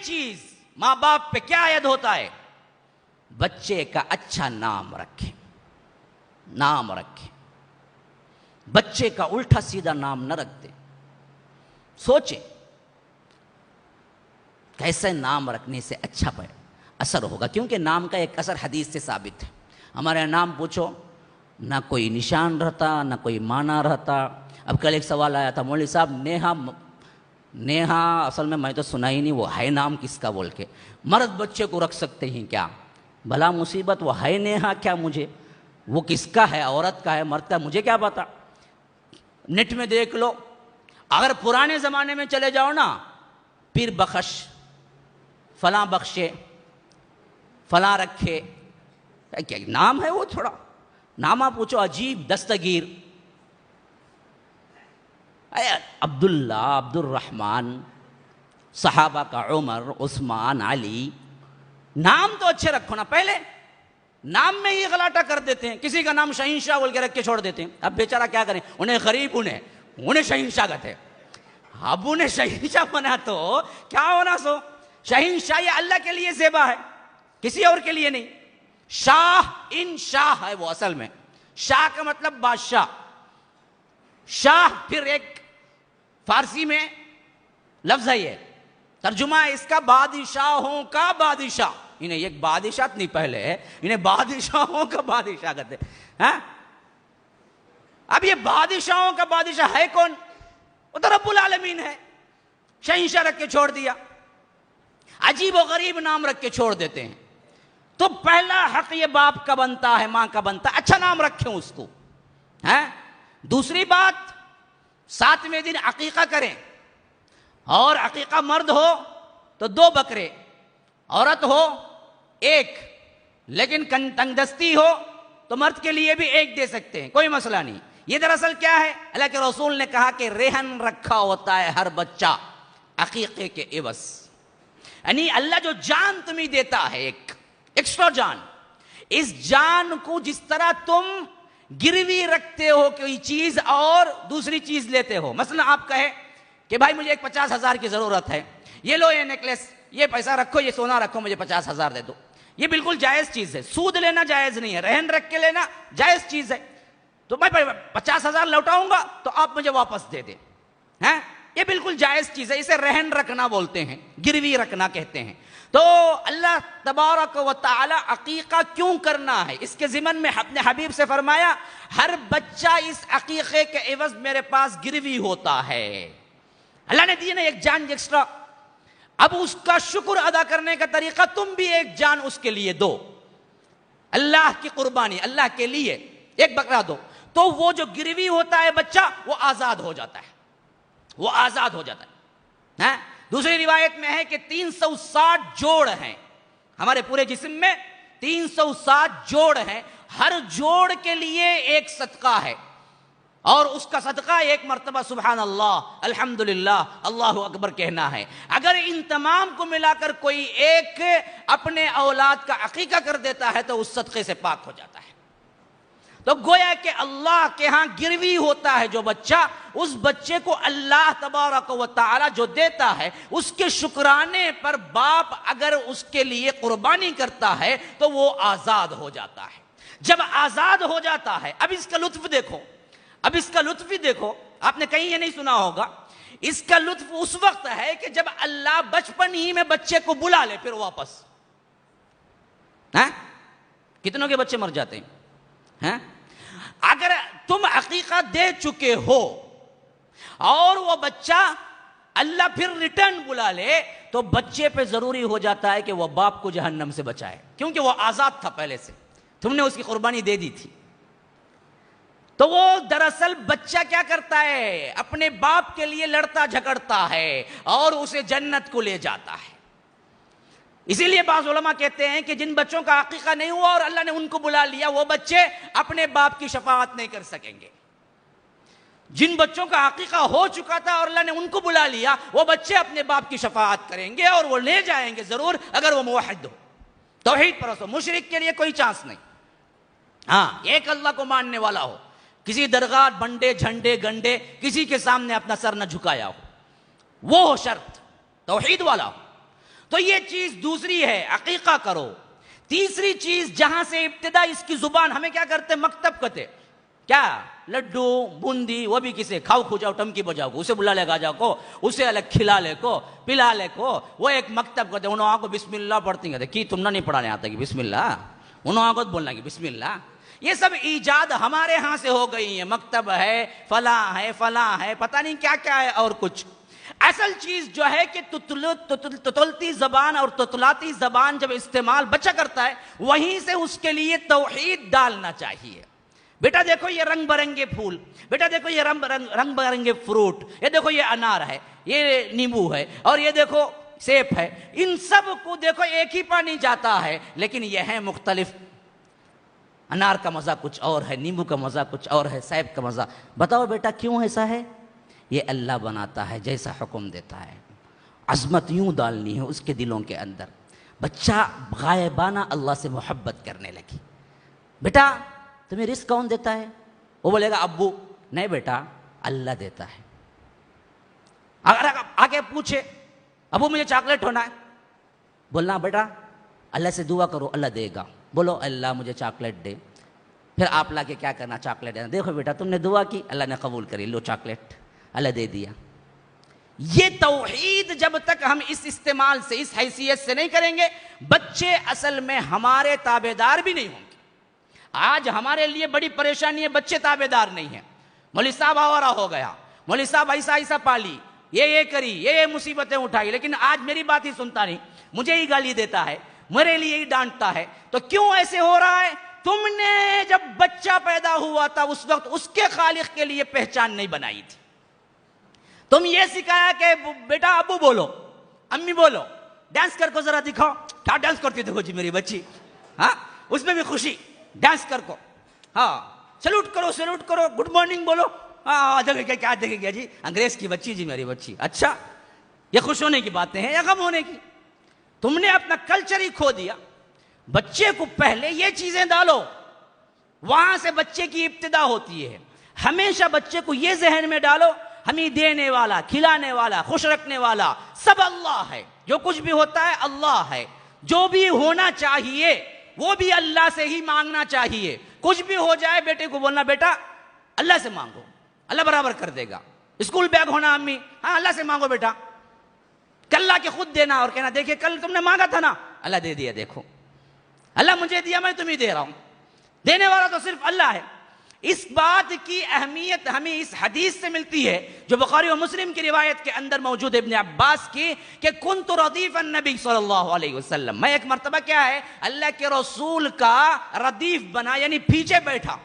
چیز ماں باپ پہ کیا عائد ہوتا ہے؟ بچے کا اچھا نام رکھیں، نام رکھیں، بچے کا الٹا سیدھا نام نہ رکھ دیں۔ سوچیں کیسے نام رکھنے سے اچھا اثر ہوگا، کیونکہ نام کا ایک اثر حدیث سے ثابت ہے۔ ہمارے نام پوچھو، نہ کوئی نشان رہتا، نہ کوئی معنی رہتا۔ اب کل ایک سوال آیا تھا، مولوی صاحب نیہا اصل میں تو سنا ہی نہیں، وہ ہے نام کس کا بول کے، مرد بچے کو رکھ سکتے ہیں کیا؟ بھلا مصیبت، وہ ہے نیہا کیا، مجھے وہ کس کا ہے، عورت کا ہے مرد کا، مجھے کیا پتا؟ نیٹ میں دیکھ لو۔ اگر پرانے زمانے میں چلے جاؤ نا، پیر بخش، فلاں بخشے، فلاں رکھے، کیا نام ہے وہ؟ تھوڑا نامہ پوچھو، عجیب دستگیر، عبداللہ، عبد الرحمن، صحابہ کا عمر، عثمان، علی۔ نام تو اچھے رکھو نا، پہلے نام میں ہی غلاٹہ کر دیتے ہیں۔ کسی کا نام شہنشاہ بول کے رکھ کے چھوڑ دیتے ہیں۔ اب بیچارہ کیا کریں، انہیں غریب انہیں شہنشاہ کہتے ہیں۔ اب انہیں شہنشاہ بنا تو کیا ہونا سو؟ شہنشاہ یہ اللہ کے لیے زیبا ہے، کسی اور کے لیے نہیں۔ شاہ ان شاہ ہے وہ، اصل میں شاہ کا مطلب بادشاہ۔ شاہ پھر ایک فارسی میں لفظ ہے، یہ ترجمہ ہے اس کا بادشاہوں کا بادشاہ۔ انہیں ایک بادشاہ نہیں پہلے ہے، انہیں بادشاہوں کا بادشاہ کہتے ہیں۔ اب یہ بادشاہوں کا بادشاہ ہے کون؟ وہ تو رب العالمین ہے۔ شہنشاہ رکھ کے چھوڑ دیا، عجیب و غریب نام رکھ کے چھوڑ دیتے ہیں۔ تو پہلا حق یہ باپ کا بنتا ہے، ماں کا بنتا ہے، اچھا نام رکھیں اس کو۔ دوسری بات، 7ویں دن عقیقہ کریں، اور عقیقہ مرد ہو تو 2 بکرے، عورت ہو 1، لیکن تنگ دستی ہو تو مرد کے لیے بھی 1 دے سکتے ہیں، کوئی مسئلہ نہیں۔ یہ دراصل کیا ہے، اللہ کے رسول نے کہا کہ رہن رکھا ہوتا ہے ہر بچہ عقیقے کے عوض، یعنی اللہ جو جان تمہیں دیتا ہے، ایک ایکسٹرا جان، اس جان کو جس طرح تم گروی رکھتے ہو کوئی چیز اور دوسری چیز لیتے ہو، مثلا آپ کہے کہ بھائی مجھے ایک 50,000 کی ضرورت ہے، یہ لو یہ نیکلیس، یہ پیسہ رکھو، یہ سونا رکھو، مجھے 50,000 دے دو، یہ بالکل جائز چیز ہے۔ سود لینا جائز نہیں ہے، رہن رکھ کے لینا جائز چیز ہے۔ تو میں 50,000 لوٹاؤں گا تو آپ مجھے واپس دے دیں، یہ بالکل جائز چیز ہے، اسے رہن رکھنا بولتے ہیں، گروی رکھنا کہتے ہیں۔ تو اللہ تبارک و تعالی عقیقہ کیوں کرنا ہے، اس کے ضمن میں اپنے حبیب سے فرمایا ہر بچہ اس عقیقے کے عوض میرے پاس گروی ہوتا ہے۔ اللہ نے دی نا ایک جان ایکسٹرا، اب اس کا شکر ادا کرنے کا طریقہ تم بھی ایک جان اس کے لیے دو، اللہ کی قربانی، اللہ کے لیے ایک بکرا دو، تو وہ جو گروی ہوتا ہے بچہ وہ آزاد ہو جاتا ہے، وہ آزاد ہو جاتا ہے۔ دوسری روایت میں ہے کہ 360 جوڑ ہیں ہمارے پورے جسم میں، 360 جوڑ ہیں، ہر جوڑ کے لیے ایک صدقہ ہے، اور اس کا صدقہ ایک مرتبہ سبحان اللہ، الحمدللہ، اللہ اکبر کہنا ہے۔ اگر ان تمام کو ملا کر کوئی ایک اپنے اولاد کا عقیقہ کر دیتا ہے تو اس صدقے سے پاک ہو جاتا ہے۔ تو گویا کہ اللہ کے ہاں گروی ہوتا ہے جو بچہ، اس بچے کو اللہ تبارک و تعالی جو دیتا ہے اس کے شکرانے پر باپ اگر اس کے لیے قربانی کرتا ہے تو وہ آزاد ہو جاتا ہے۔ جب آزاد ہو جاتا ہے، اب اس کا لطف دیکھو، اب اس کا لطف بھی دیکھو، آپ نے کہیں یہ نہیں سنا ہوگا، اس کا لطف اس وقت ہے کہ جب اللہ بچپن ہی میں بچے کو بلا لے پھر واپس۔ کتنوں کے بچے مر جاتے ہیں؟ اگر تم عقیقہ دے چکے ہو اور وہ بچہ اللہ پھر ریٹرن بلا لے تو بچے پہ ضروری ہو جاتا ہے کہ وہ باپ کو جہنم سے بچائے، کیونکہ وہ آزاد تھا پہلے سے، تم نے اس کی قربانی دے دی تھی۔ تو وہ دراصل بچہ کیا کرتا ہے، اپنے باپ کے لیے لڑتا جھگڑتا ہے اور اسے جنت کو لے جاتا ہے۔ اسی لیے بعض علماء کہتے ہیں کہ جن بچوں کا عقیقہ نہیں ہوا اور اللہ نے ان کو بلا لیا، وہ بچے اپنے باپ کی شفاعت نہیں کر سکیں گے۔ جن بچوں کا عقیقہ ہو چکا تھا اور اللہ نے ان کو بلا لیا، وہ بچے اپنے باپ کی شفاعت کریں گے اور وہ لے جائیں گے ضرور، اگر وہ موحد ہو، توحید پرست ہو۔ مشرک کے لیے کوئی چانس نہیں، ایک اللہ کو ماننے والا ہو، کسی درگاہ، بنڈے، جھنڈے، گنڈے کسی کے سامنے اپنا سر نہ جھکایا ہو، وہ ہو شرط، توحید والا ہو۔ تو یہ چیز دوسری ہے، عقیقہ کرو۔ تیسری چیز جہاں سے ابتدا اس کی زبان، ہمیں کیا کرتے مکتب کہتے، کیا لڈو بوندی وہ بھی کسے کھاؤ کھو جاؤ ٹمکی بجاؤ کو، اسے بلا لے گا جاؤ کو، اسے الگ کھلا لے کو پلا لے کو، وہ ایک مکتب کہتے، انہوں کو بسم اللہ پڑھتی ہیں کی تم نہ نہیں پڑھانے آتا کہ بسم اللہ، انہوں کو بولنا کہ بسم اللہ۔ یہ سب ایجاد ہمارے ہاں سے ہو گئی ہیں، مکتب ہے فلاں ہے فلاں ہے پتہ نہیں کیا کیا ہے اور کچھ۔ اصل چیز جو ہے کہ تتلتی زبان اور تتلاتی زبان جب استعمال بچہ کرتا ہے، وہیں سے اس کے لیے توحید ڈالنا چاہیے۔ بیٹا دیکھو یہ رنگ برنگے پھول، بیٹا دیکھو یہ رنگ برنگے فروٹ، یہ دیکھو یہ انار ہے، یہ نیمبو ہے، اور یہ دیکھو سیب ہے، ان سب کو دیکھو ایک ہی پانی جاتا ہے، لیکن یہ ہیں مختلف۔ انار کا مزہ کچھ اور ہے، نیمبو کا مزہ کچھ اور ہے، سیب کا مزہ۔ بتاؤ بیٹا کیوں ایسا ہے؟ یہ اللہ بناتا ہے جیسا حکم دیتا ہے۔ عظمت یوں ڈالنی ہے اس کے دلوں کے اندر، بچہ غائبانہ اللہ سے محبت کرنے لگی۔ بیٹا تمہیں رزق کون دیتا ہے؟ وہ بولے گا ابو۔ نہیں بیٹا، اللہ دیتا ہے۔ اگر آگے پوچھے ابو مجھے چاکلیٹ ہونا ہے، بولنا بیٹا اللہ سے دعا کرو اللہ دے گا، بولو اللہ مجھے چاکلیٹ دے، پھر آپ لا کے کیا کرنا چاکلیٹ دینا، دیکھو بیٹا تم نے دعا کی اللہ نے قبول کری، لو چاکلیٹ اللہ دے دیا۔ یہ توحید جب تک ہم اس استعمال سے اس حیثیت سے نہیں کریں گے، بچے اصل میں ہمارے تابعدار بھی نہیں ہوں گے۔ آج ہمارے لیے بڑی پریشانی ہے، بچے تابعدار نہیں ہیں۔ مولوی صاحب آوارہ ہو گیا، مولوی صاحب ایسا ایسا پالی، یہ کری، یہ مصیبتیں اٹھائی، لیکن آج میری بات ہی سنتا نہیں، مجھے ہی گالی دیتا ہے، میرے لیے ہی ڈانٹتا ہے۔ تو کیوں ایسے ہو رہا ہے؟ تم نے جب بچہ پیدا ہوا تھا اس وقت اس کے خالق کے لیے پہچان نہیں بنائی تھی۔ تم یہ سکھایا کہ بیٹا ابو بولو، امی بولو، ڈانس کر کو ذرا دکھاؤ، کیا ڈانس کرتی دیکھو جی میری بچی، ہاں اس میں بھی خوشی، ڈانس کر کو، ہاں سلوٹ کرو، گڈ مارننگ بولو، ہاں دیکھے کیا دیکھے گیا جی انگریز کی بچی جی میری بچی، اچھا یہ خوش ہونے کی باتیں ہیں یا غم ہونے کی؟ تم نے اپنا کلچر ہی کھو دیا۔ بچے کو پہلے یہ چیزیں ڈالو، وہاں سے بچے کی ابتدا ہوتی ہے۔ ہمیشہ بچے کو یہ ذہن میں ڈالو ہمیں دینے والا، کھلانے والا، خوش رکھنے والا سب اللہ ہے، جو کچھ بھی ہوتا ہے اللہ ہے، جو بھی ہونا چاہیے وہ بھی اللہ سے ہی مانگنا چاہیے۔ کچھ بھی ہو جائے بیٹے کو بولنا بیٹا اللہ سے مانگو، اللہ برابر کر دے گا۔ اسکول بیگ ہونا امی، ہاں اللہ سے مانگو بیٹا، کل لا کے خود دینا اور کہنا دیکھیں کل تم نے مانگا تھا نا اللہ دے دیا، دیکھو اللہ مجھے دیا میں تمہیں دے رہا ہوں، دینے والا تو صرف اللہ ہے۔ اس بات کی اہمیت ہمیں اس حدیث سے ملتی ہے جو بخاری و مسلم کی روایت کے اندر موجود ابن عباس کی، کہ کنت ردیف النبی صلی اللہ علیہ وسلم، میں ایک مرتبہ کیا ہے اللہ کے رسول کا ردیف بنا، یعنی پیچھے بیٹھا۔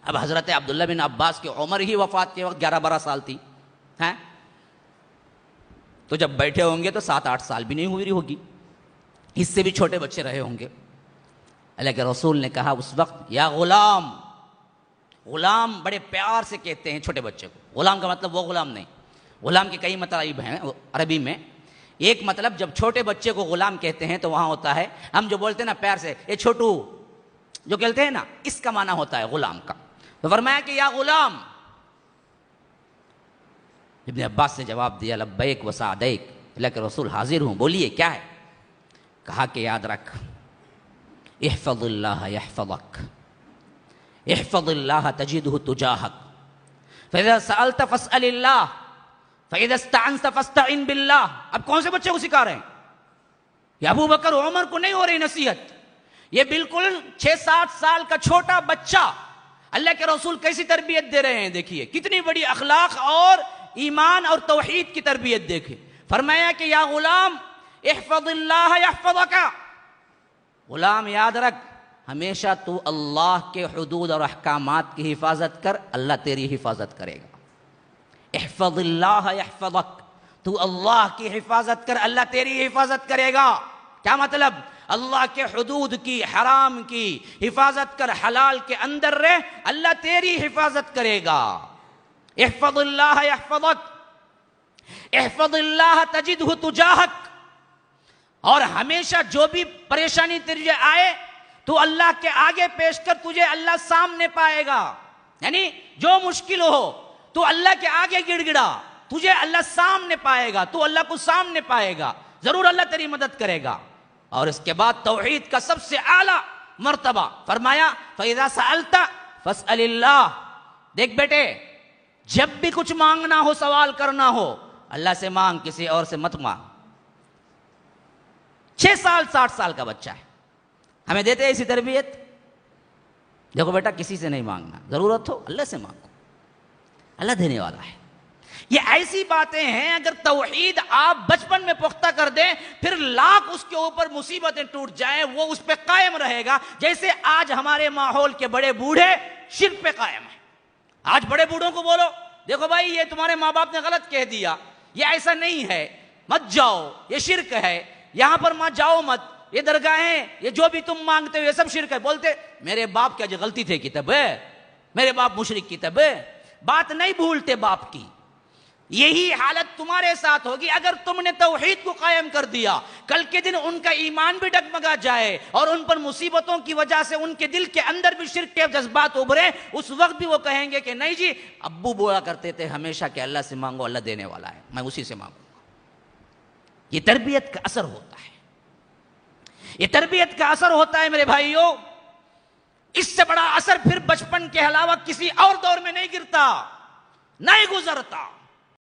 اب حضرت عبداللہ بن عباس کی عمر ہی وفات کے وقت 11-12 سال تھی، تو جب بیٹھے ہوں گے تو 7-8 سال بھی نہیں ہوئی ہوگی، اس سے بھی چھوٹے بچے رہے ہوں گے۔ اللہ کے رسول نے کہا اس وقت یا غلام، غلام بڑے پیار سے کہتے ہیں چھوٹے بچے کو، غلام کا مطلب وہ غلام نہیں، غلام کے کئی مطالب ہیں عربی میں۔ ایک مطلب جب چھوٹے بچے کو غلام کہتے ہیں تو وہاں ہوتا ہے ہم جو بولتے ہیں نا پیار سے اے چھوٹو جو کہتے ہیں نا، اس کا معنی ہوتا ہے غلام کا۔ تو فرمایا کہ یا غلام، ابن عباس نے جواب دیا لبیک و سعدیک، اللہ کے رسول حاضر ہوں، بولیے کیا ہے؟ کہا کہ یاد رکھ احفظ اللہ یحفظک، احفظ اللہ تجدہ تجاہک، فاذا سألت فاسأل اللہ، فاذا استعنت فاستعن باللہ۔ اب کون سے بچے کو سکھا رہے ہیں؟ یہ ابو بکر عمر کو نہیں ہو رہی نصیحت، یہ بالکل 6-7 سال کا چھوٹا بچہ اللہ کے رسول کیسی تربیت دے رہے ہیں، دیکھیے کتنی بڑی اخلاق اور ایمان اور توحید کی تربیت دیکھیں۔ فرمایا کہ یا غلام احفظ اللہ یحفظک، غلام یاد رکھ ہمیشہ تو اللہ کے حدود اور احکامات کی حفاظت کر، اللہ تیری حفاظت کرے گا۔ احفظ اللہ یحفظک، تو اللہ کی حفاظت کر اللہ تیری حفاظت کرے گا۔ کیا مطلب؟ اللہ کے حدود کی، حرام کی حفاظت کر، حلال کے اندر رہ، اللہ تیری حفاظت کرے گا۔ احفظ اللہ یحفظک، احفظ اللہ تجدہ تجاہک، اور ہمیشہ جو بھی پریشانی تجھے آئے تو اللہ کے آگے پیش کر، تجھے اللہ سامنے پائے گا۔ یعنی جو مشکل ہو تو اللہ کے آگے گڑ گڑا، تجھے اللہ سامنے پائے گا، تو اللہ کو سامنے پائے گا۔ ضرور اللہ تیری مدد کرے گا. اور اس کے بعد توحید کا سب سے اعلیٰ مرتبہ فرمایا فَإِذَا سَأَلْتَ فَاسْأَلِ اللَّهِ. دیکھ بیٹے، جب بھی کچھ مانگنا ہو، سوال کرنا ہو، اللہ سے مانگ، کسی اور سے مت مانگ. 6 سال 60 سال کا بچہ ہے، ہمیں دیتے ہیں اسی تربیت. دیکھو بیٹا، کسی سے نہیں مانگنا، ضرورت ہو اللہ سے مانگو، اللہ دینے والا ہے. یہ ایسی باتیں ہیں اگر توحید آپ بچپن میں پختہ کر دیں، پھر لاکھ اس کے اوپر مصیبتیں ٹوٹ جائیں، وہ اس پہ قائم رہے گا. جیسے آج ہمارے ماحول کے بڑے بوڑھے شرک پہ قائم ہیں. آج بڑے بوڑھوں کو بولو، دیکھو بھائی یہ تمہارے ماں باپ نے غلط کہہ دیا، یہ ایسا نہیں ہے، مت جاؤ، یہ شرک ہے، یہاں پر مت جاؤ، مت، یہ درگاہیں، یہ جو بھی تم مانگتے ہو یہ سب شرک ہے. بولتے میرے باپ کیا جو غلطی تھے کتاب ہے، میرے باپ مشرک کتاب ہے. بات نہیں بھولتے باپ کی. یہی حالت تمہارے ساتھ ہوگی اگر تم نے توحید کو قائم کر دیا. کل کے دن ان کا ایمان بھی ڈگمگا جائے اور ان پر مصیبتوں کی وجہ سے ان کے دل کے اندر بھی شرک کے جذبات ابھرے، اس وقت بھی وہ کہیں گے کہ نہیں جی، ابو بولا کرتے تھے ہمیشہ کہ اللہ سے مانگو، اللہ دینے والا ہے، میں اسی سے مانگوں گا. یہ تربیت کا اثر ہوتا ہے، یہ تربیت کا اثر ہوتا ہے میرے بھائیوں. اس سے بڑا اثر پھر بچپن کے علاوہ کسی اور دور میں نہیں گرتا، نہیں گزرتا.